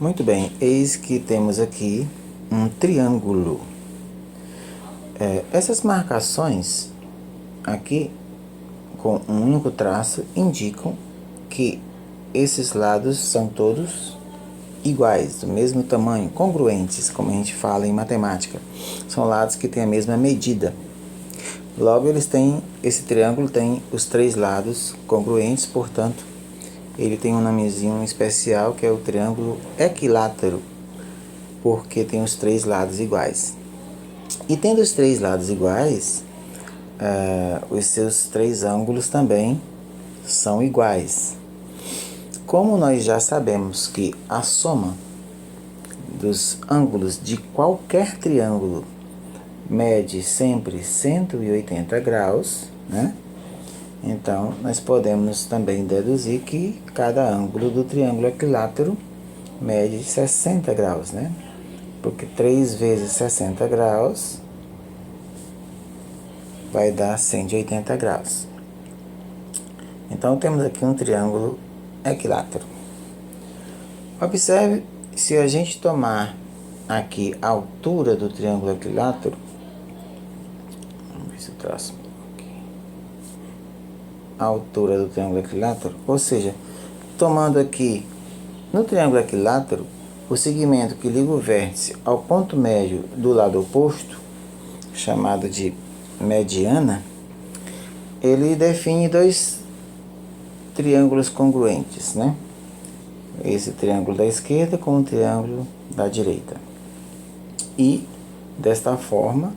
Muito bem, eis que temos aqui um triângulo. Essas marcações aqui, com um único traço, indicam que esses lados são todos iguais, do mesmo tamanho, congruentes, como a gente fala em matemática. São lados que têm a mesma medida. Logo, esse triângulo tem os três lados congruentes, portanto, ele tem um nomezinho especial que é o triângulo equilátero, porque tem os três lados iguais. E tendo os três lados iguais, os seus três ângulos também são iguais. Como nós já sabemos que a soma dos ângulos de qualquer triângulo mede sempre 180 graus, né? Então, nós podemos também deduzir que cada ângulo do triângulo equilátero mede 60 graus, né? Porque 3 vezes 60 graus vai dar 180 graus. Então, temos aqui um triângulo equilátero. Observe, se a gente tomar aqui a altura do triângulo equilátero, vamos ver se eu traço aqui. A altura do triângulo equilátero, ou seja, tomando aqui no triângulo equilátero, o segmento que liga o vértice ao ponto médio do lado oposto, chamado de mediana, ele define dois triângulos congruentes, né? Esse triângulo da esquerda com o triângulo da direita. E, desta forma,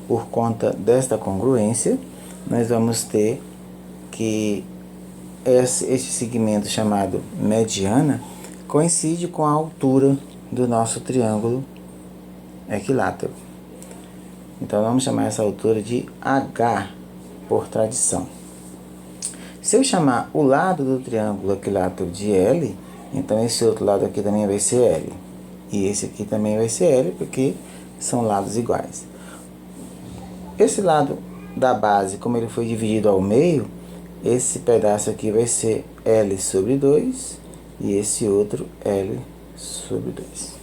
por conta desta congruência, nós vamos ter que esse segmento chamado mediana coincide com a altura do nosso triângulo equilátero. Então, vamos chamar essa altura de H, por tradição. Se eu chamar o lado do triângulo equilátero de L, então esse outro lado aqui também vai ser L. E esse aqui também vai ser L, porque são lados iguais. Esse lado da base, como ele foi dividido ao meio, esse pedaço aqui vai ser L sobre 2 e esse outro L sobre 2.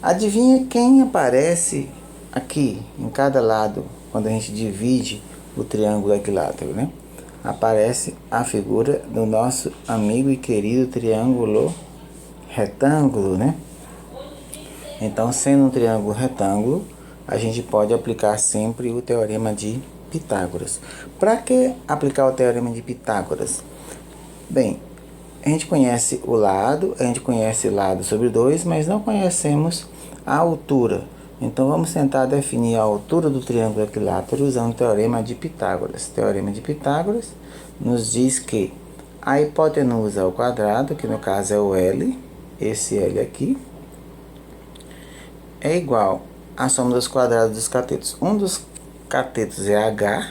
Adivinha quem aparece aqui em cada lado quando a gente divide o triângulo equilátero, né? Aparece a figura do nosso amigo e querido triângulo retângulo, né? Então, sendo um triângulo retângulo, a gente pode aplicar sempre o teorema de Pitágoras. Para que aplicar o teorema de Pitágoras? Bem, a gente conhece o lado, a gente conhece lado sobre 2, mas não conhecemos a altura. Então, vamos tentar definir a altura do triângulo equilátero usando o teorema de Pitágoras. O teorema de Pitágoras nos diz que a hipotenusa ao quadrado, que no caso é o L, esse L aqui, é igual à soma dos quadrados dos catetos. Um dos catetos é H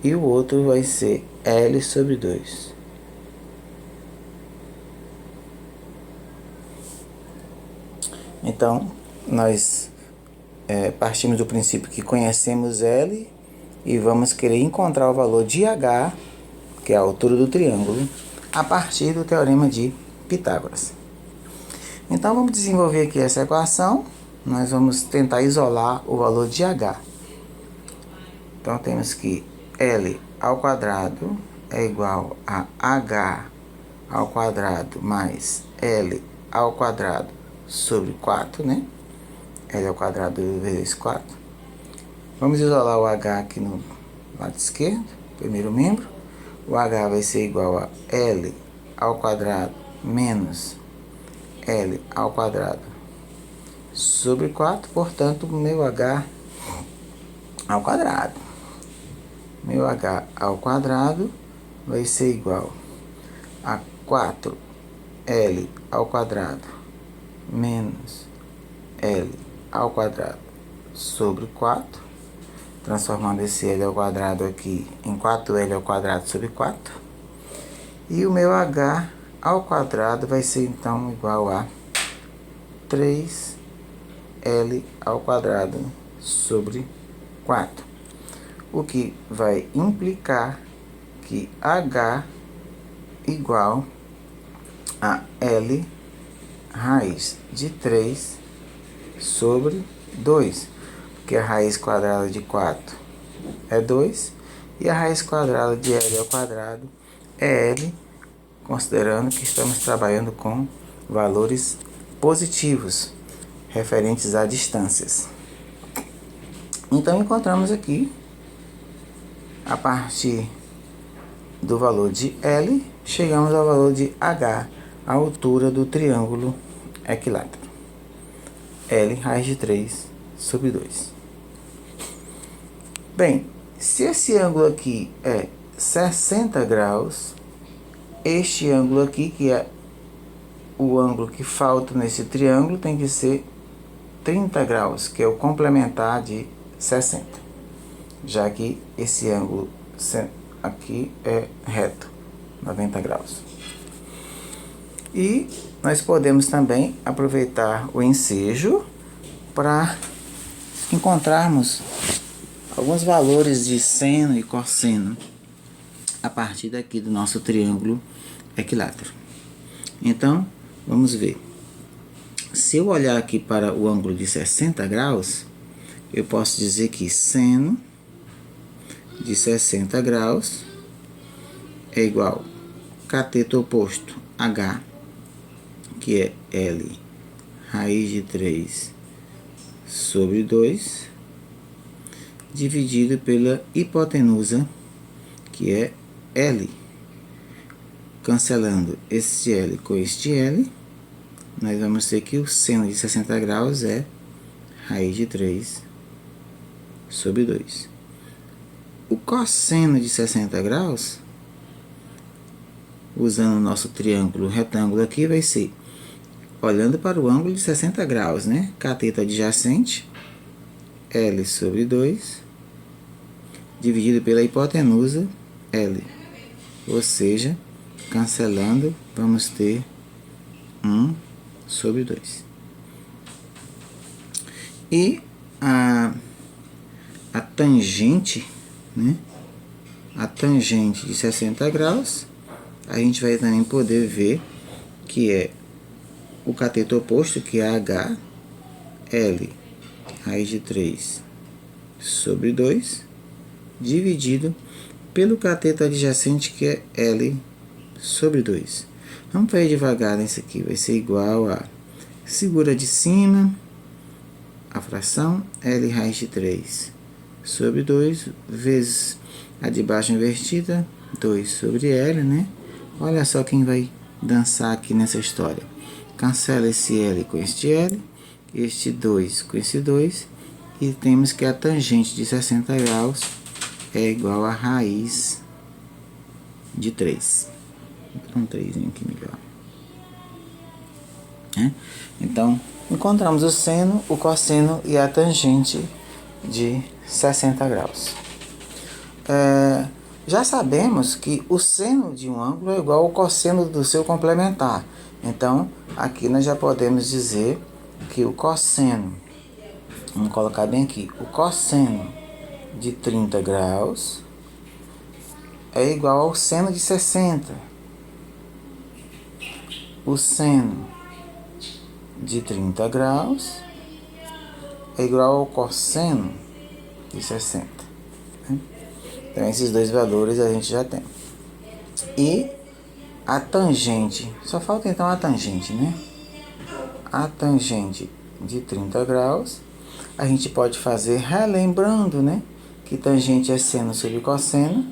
e o outro vai ser L sobre 2. Então, nós partimos do princípio que conhecemos L e vamos querer encontrar o valor de H, que é a altura do triângulo, a partir do teorema de Pitágoras. Então, vamos desenvolver aqui essa equação. Nós vamos tentar isolar o valor de H. Então, temos que L ao quadrado é igual a H ao quadrado mais L ao quadrado sobre 4, né? L ao quadrado vezes 4. Vamos isolar o H aqui no lado esquerdo, primeiro membro. O H vai ser igual a L ao quadrado menos L ao quadrado sobre 4. Portanto, meu H ao quadrado. Meu H ao quadrado vai ser igual a 4L ao quadrado menos L ao quadrado sobre 4, transformando esse L ao quadrado aqui em 4L ao quadrado sobre 4. E o meu H ao quadrado vai ser então igual a 3L ao quadrado sobre 4. O que vai implicar que H igual a L raiz de 3 sobre 2, porque a raiz quadrada de 4 é 2, e a raiz quadrada de L ao quadrado é L, considerando que estamos trabalhando com valores positivos, referentes a distâncias. Então, encontramos aqui, a partir do valor de L, chegamos ao valor de H, a altura do triângulo equilátero. L raiz de 3 sobre 2. Bem, se esse ângulo aqui é 60 graus, este ângulo aqui, que é o ângulo que falta nesse triângulo, tem que ser 30 graus, que é o complementar de 60, já que esse ângulo aqui é reto, 90 graus. E nós podemos também aproveitar o ensejo para encontrarmos alguns valores de seno e cosseno a partir daqui do nosso triângulo equilátero. Então, vamos ver. Se eu olhar aqui para o ângulo de 60 graus, eu posso dizer que seno de 60 graus é igual a cateto oposto H, que é L raiz de 3 sobre 2, dividido pela hipotenusa, que é L. Cancelando este L com este L, nós vamos ter que o seno de 60 graus é raiz de 3 sobre 2. O cosseno de 60 graus, usando o nosso triângulo retângulo aqui, vai ser, olhando para o ângulo de 60 graus, né? Cateto adjacente, L sobre 2, dividido pela hipotenusa, L. Ou seja, cancelando, vamos ter 1 sobre 2. E a tangente, né? A tangente de 60 graus, a gente vai também poder ver que é o cateto oposto, que é H, L raiz de 3 sobre 2, dividido pelo cateto adjacente, que é L sobre 2. Vamos fazer devagar nesse aqui, vai ser igual a, segura de cima, a fração L raiz de 3 sobre 2, vezes a de baixo invertida, 2 sobre L, né? Olha só quem vai dançar aqui nessa história. Cancela esse L com este L, este 2 com esse 2, e temos que a tangente de 60 graus é igual a raiz de 3. Vou botar um 3 aqui melhor. Então, encontramos o seno, o cosseno e a tangente de 60 graus. Já sabemos que o seno de um ângulo é igual ao cosseno do seu complementar. Então, aqui nós já podemos dizer que o cosseno, vamos colocar bem aqui, o cosseno de 30 graus é igual ao seno de 60. O seno de 30 graus é igual ao cosseno de 60. Então, esses dois valores a gente já tem. E a tangente, só falta então a tangente, né? A tangente de 30 graus, a gente pode fazer relembrando, né? Que tangente é seno sobre cosseno.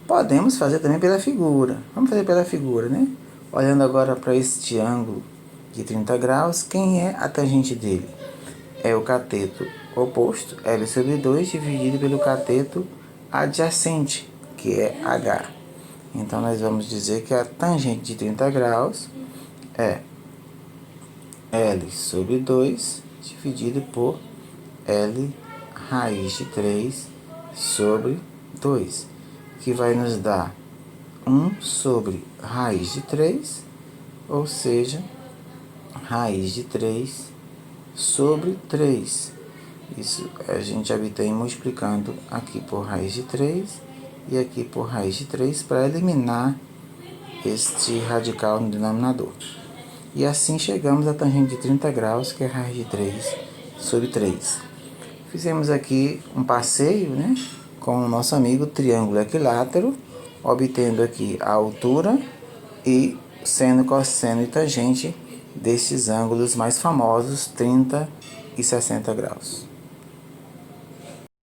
Podemos fazer também pela figura. Vamos fazer pela figura, né? Olhando agora para este ângulo de 30 graus, quem é a tangente dele? É o cateto oposto, L sobre 2, dividido pelo cateto adjacente, que é H. Então, nós vamos dizer que a tangente de 30 graus é L sobre 2, dividido por L raiz de 3 sobre 2, que vai nos dar 1 sobre raiz de 3, ou seja, raiz de 3 sobre 3. Isso a gente já tem multiplicando aqui por raiz de 3 e aqui por raiz de 3 para eliminar este radical no denominador. E assim chegamos à tangente de 30 graus, que é a raiz de 3 sobre 3. Fizemos aqui um passeio, né, com o nosso amigo triângulo equilátero, obtendo aqui a altura e seno, cosseno e tangente destes ângulos mais famosos, 30 e 60 graus.